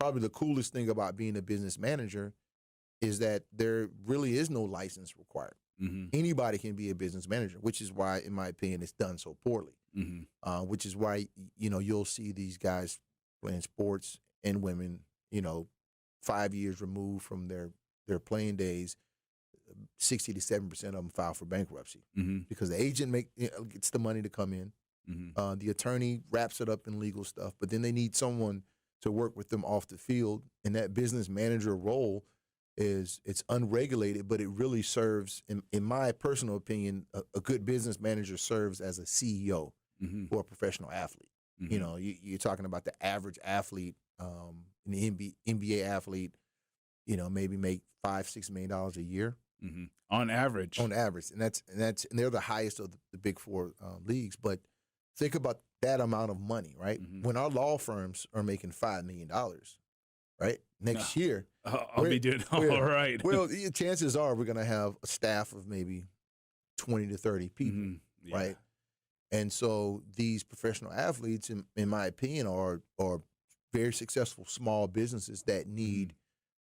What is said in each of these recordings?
probably the coolest thing about being a business manager is that there really is no license required. Anybody can be a business manager, which is why, in my opinion, it's done so poorly. Which is why, you'll see these guys playing sports and women, 5 years removed from their playing days, 60 to 7% of them file for bankruptcy because the agent gets the money to come in. The attorney wraps it up in legal stuff, but then they need someone to work with them off the field. And that business manager role it's unregulated, but it really serves, in my personal opinion, a good business manager serves as a CEO for a professional athlete. You're talking about the average athlete, an NBA athlete, maybe make $5-6 million a year on average. On average, and they're the highest of the big four leagues. But think about that amount of money, right? When our law firms are making $5 million, right? Next year, I'll be doing all right. Well, chances are we're going to have a staff of maybe 20 to 30 people, right? And so these professional athletes, in my opinion, are very successful small businesses that need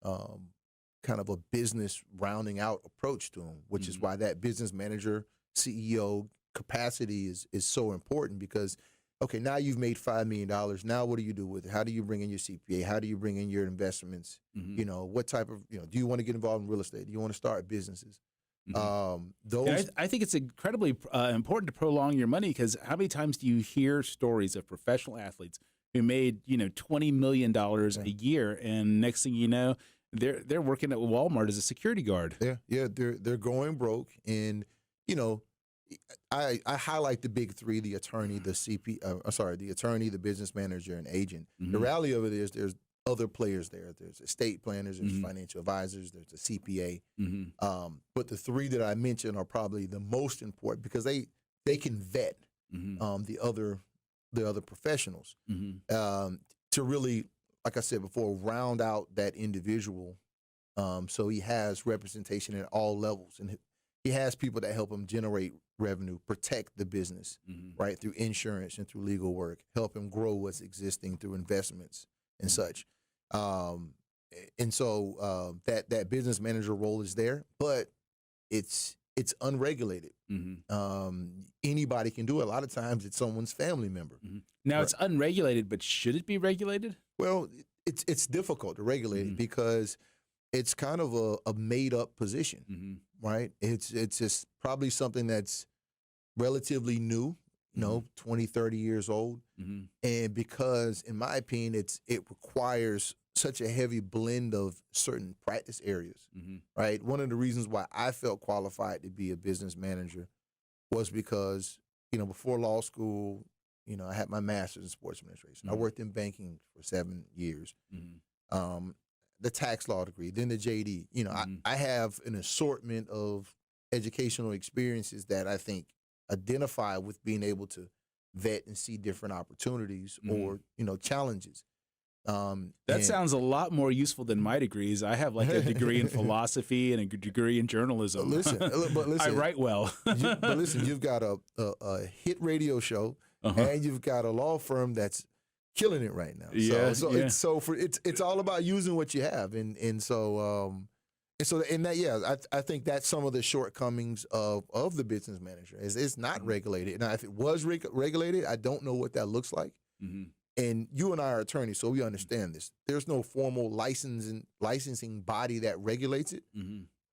kind of a business rounding out approach to them, which is why that business manager, CEO capacity is so important because, okay, now you've made $5 million. Now what do you do with it? How do you bring in your CPA? How do you bring in your investments? What type of, do you want to get involved in real estate? Do you want to start businesses? I think it's incredibly important to prolong your money because how many times do you hear stories of professional athletes who made, $20 million a year, and next thing you know, they're working at Walmart as a security guard. Yeah, they're going broke, and I highlight the big three: the attorney, the attorney, the business manager, and agent. The reality of it is there's other players there. There's estate planners, there's financial advisors, there's a CPA. But the three that I mentioned are probably the most important because they can vet the other professionals to really, like I said before, round out that individual so he has representation at all levels, and he has people that help him generate revenue, protect the business, right, through insurance and through legal work, help him grow what's existing through investments and such. And so that business manager role is there, but it's unregulated. Anybody can do it. A lot of times it's someone's family member. Now it's unregulated, but should it be regulated? Well, it's difficult to regulate it because it's kind of a made up position, right? It's just probably something that's relatively new, 20, 30 years old. And because, in my opinion, it requires such a heavy blend of certain practice areas, right? One of the reasons why I felt qualified to be a business manager was because, before law school, I had my master's in sports administration. I worked in banking for 7 years. The tax law degree, then the JD. I have an assortment of educational experiences that I think identify with being able to vet and see different opportunities or challenges. That sounds a lot more useful than my degrees. I have like a degree in philosophy and a degree in journalism. But listen, I write well. But listen, you've got a hit radio show, and you've got a law firm that's killing it right now. It's all about using what you have, and I think that's some of the shortcomings of the business manager is it's not regulated. Now, if it was regulated, I don't know what that looks like. And you and I are attorneys, so we understand this. There's no formal licensing body that regulates it,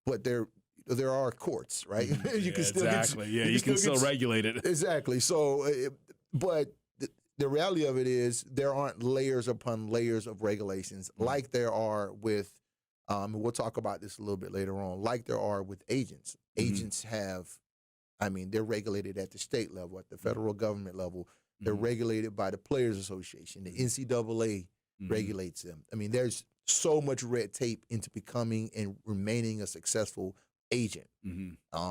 but there are courts, right? You can still regulate it. Exactly. So, but the reality of it is there aren't layers upon layers of regulations like there are with, and we'll talk about this a little bit later on, like there are with agents. Agents they're regulated at the state level, at the federal government level. They're regulated by the Players Association. The NCAA regulates them. There's so much red tape into becoming and remaining a successful agent.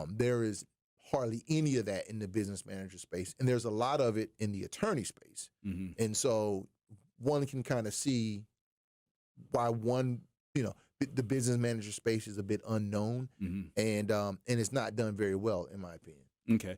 There is hardly any of that in the business manager space, and there's a lot of it in the attorney space. And so one can kind of see why the business manager space is a bit unknown, and it's not done very well, in my opinion. Okay.